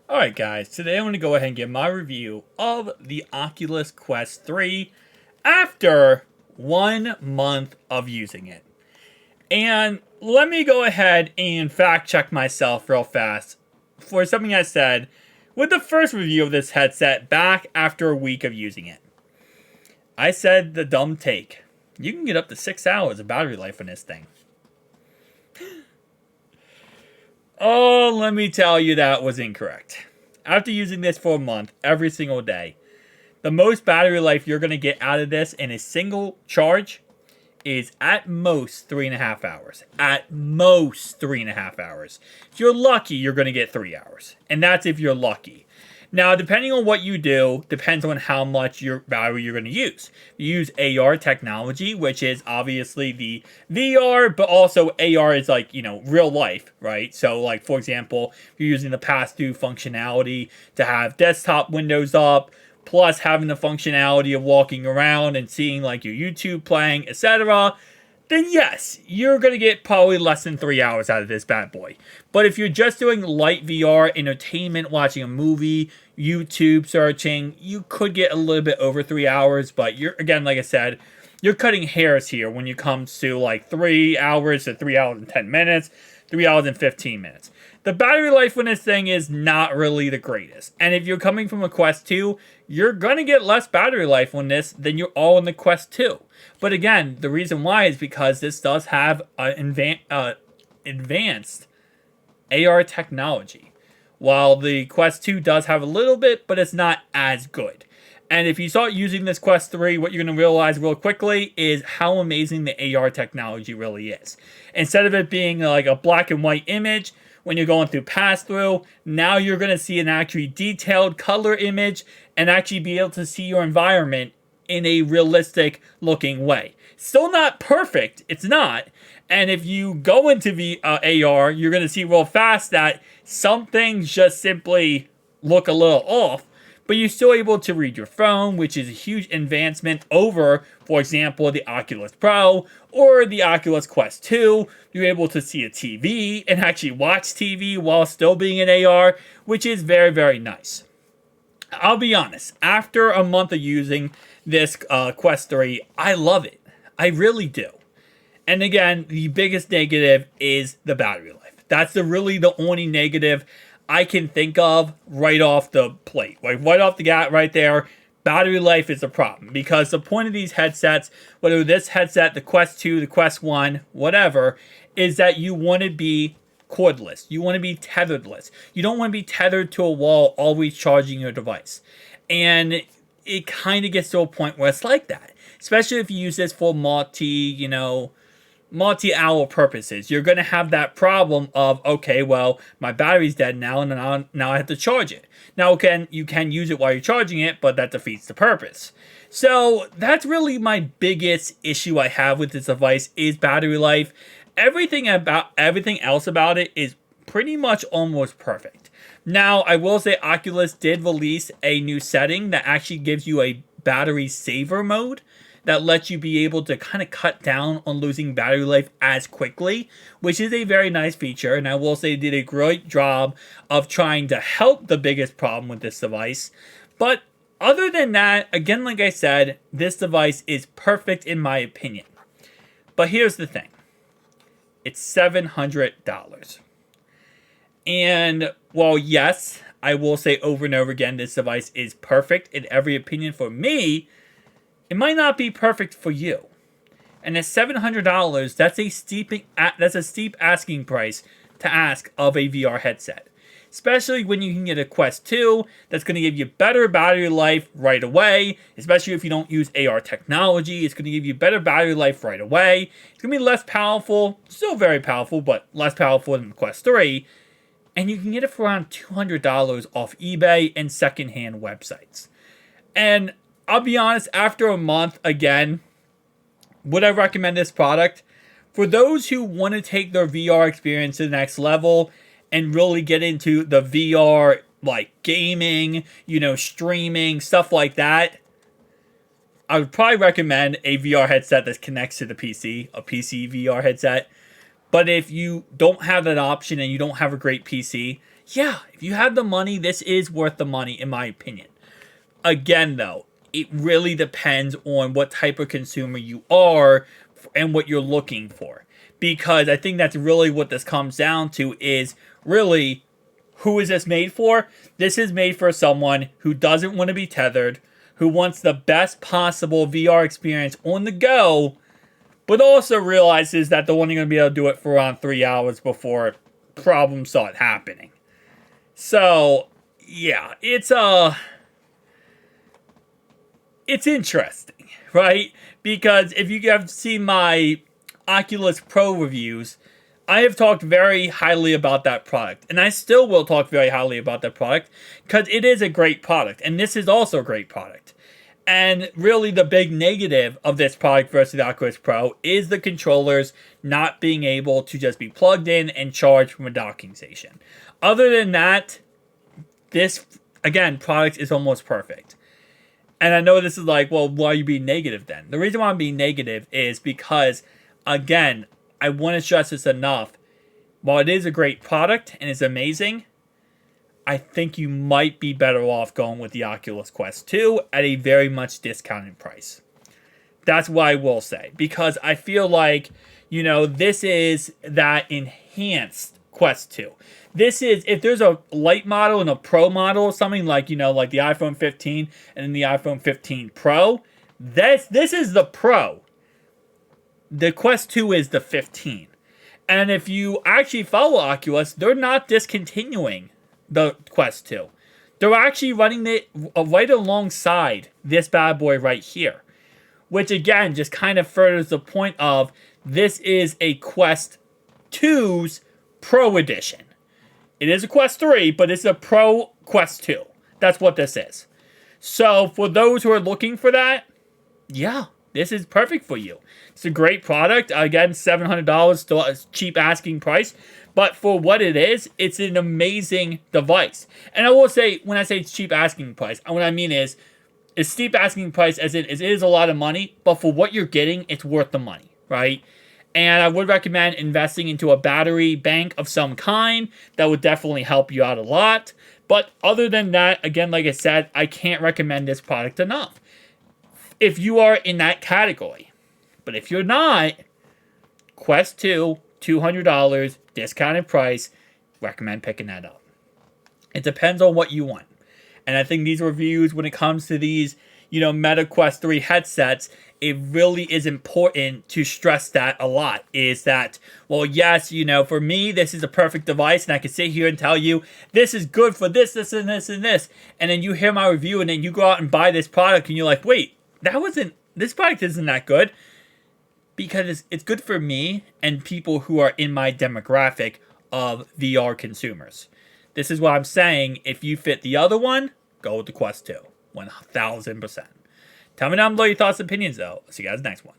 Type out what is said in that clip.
Alright guys, today I'm going to go ahead and give my review of the Oculus Quest 3 after 1 month of using it. And let me go ahead and fact check myself real fast for something I said with the first review of this headset back after a week of using it. I said the dumb take. You can get up to 6 hours of battery life on this thing. Oh, let me tell you that was incorrect. After using this for a month, every single day, the most battery life you're going to get out of this in a single charge is at most 3.5 hours. At most 3.5 hours. If you're lucky, you're going to get 3 hours. And that's if you're lucky. Now, depending on what you do, depends on how much your battery you're going to use. You use AR technology, which is obviously the VR, but also AR is like, real life, right? So, like, for example, if you're using the pass-through functionality to have desktop windows up, plus having the functionality of walking around and seeing, like, your YouTube playing, etc., then yes, you're going to get probably less than 3 hours out of this bad boy. But if you're just doing light VR, entertainment, watching a movie, YouTube searching, you could get a little bit over 3 hours. But you're, again, like I said, you're cutting hairs here when you come to like 3 hours to 3 hours and 10 minutes, 3 hours and 15 minutes. The battery life on this thing is not really the greatest. And if you're coming from a Quest 2, you're going to get less battery life on this than you're all in the Quest 2. But again, the reason why is because this does have advanced AR technology. While the Quest 2 does have a little bit, but it's not as good. And if you start using this Quest 3, what you're going to realize real quickly is how amazing the AR technology really is. Instead of it being like a black and white image, when you're going through pass-through, now you're going to see an actually detailed color image and actually be able to see your environment in a realistic looking way. Still not perfect, it's not. And if you go into the AR, you're going to see real fast that some things just simply look a little off, but you're still able to read your phone, which is a huge advancement over, for example, the Oculus Pro or the Oculus Quest 2. You're able to see a TV and actually watch TV while still being in AR, which is very, very nice. I'll be honest, after a month of using this Quest 3, I love it. I really do. And again, the biggest negative is the battery life. That's really the only negative I can think of right off the plate. Like right off the bat right there, battery life is a problem. Because the point of these headsets, whether this headset, the Quest 2, the Quest 1, whatever, is that you want to be cordless. You want to be tetherless. You don't want to be tethered to a wall, always charging your device. And it kind of gets to a point where it's like that. Especially if you use this for multi-hour purposes. You're going to have that problem of, okay, well, my battery's dead now, and now I have to charge it. Now, you can use it while you're charging it, but that defeats the purpose. So that's really my biggest issue I have with this device is battery life. Everything else about it is pretty much almost perfect. Now, I will say Oculus did release a new setting that actually gives you a battery saver mode that lets you be able to kind of cut down on losing battery life as quickly, which is a very nice feature. And I will say they did a great job of trying to help the biggest problem with this device. But other than that, again, like I said, this device is perfect in my opinion. But here's the thing. It's $700. And while yes, I will say over and over again, this device is perfect in every opinion for me, it might not be perfect for you. And at $700, that's a steep asking price to ask of a VR headset. Especially when you can get a Quest 2 that's going to give you better battery life right away. Especially if you don't use AR technology. It's going to give you better battery life right away. It's going to be less powerful. Still very powerful, but less powerful than the Quest 3. And you can get it for around $200 off eBay and secondhand websites. And I'll be honest, after a month, again, would I recommend this product? For those who want to take their VR experience to the next level and really get into the VR, like gaming, streaming, stuff like that, I would probably recommend a VR headset that connects to the PC, a PC VR headset. But if you don't have that option and you don't have a great PC, yeah, if you have the money, this is worth the money, in my opinion. Again, though, it really depends on what type of consumer you are and what you're looking for. Because I think that's really what this comes down to is really, who is this made for? This is made for someone who doesn't want to be tethered, who wants the best possible VR experience on the go, but also realizes that they're only going to be able to do it for around 3 hours before problems start happening. So, yeah, it's interesting, right? Because if you have seen my Oculus Pro reviews, I have talked very highly about that product. And I still will talk very highly about that product because it is a great product. And this is also a great product. And really the big negative of this product versus the Oculus Pro is the controllers not being able to just be plugged in and charged from a docking station. Other than that, this, again, product is almost perfect. And I know this is like, well, why are you being negative then? The reason why I'm being negative is because, again, I want to stress this enough. While it is a great product and is amazing, I think you might be better off going with the Oculus Quest 2 at a very much discounted price. That's what I will say. Because I feel like, this is that enhanced Quest 2. This is, if there's a light model and a pro model or something like, like the iPhone 15 and then the iPhone 15 Pro, this is the Pro. The Quest 2 is the 15. And if you actually follow Oculus, they're not discontinuing the Quest 2. They're actually running it right alongside this bad boy right here. Which again, just kind of furthers the point of this is a Quest 2's Pro Edition. It is a Quest 3, but it's a Pro Quest 2. That's what this is. So for those who are looking for that, yeah, this is perfect for you. It's a great product. Again, $700, still a cheap asking price. But for what it is, it's an amazing device. And I will say, when I say it's cheap asking price, what I mean is, it's steep asking price as it is a lot of money, but for what you're getting, it's worth the money, right? And I would recommend investing into a battery bank of some kind. That would definitely help you out a lot. But other than that, again, like I said, I can't recommend this product enough if you are in that category. But if you're not, Quest 2, $200, discounted price, recommend picking that up. It depends on what you want. And I think these reviews, when it comes to these, Meta Quest 3 headsets, it really is important to stress that a lot. Is that, well, yes, for me, this is a perfect device, and I can sit here and tell you, this is good for this, this, and this, and this. And then you hear my review, and then you go out and buy this product, and you're like, wait, this product isn't that good. Because it's good for me and people who are in my demographic of VR consumers. This is what I'm saying. If you fit the other one, go with the Quest 2. 1000%. Tell me down below your thoughts and opinions, though. I'll see you guys next one.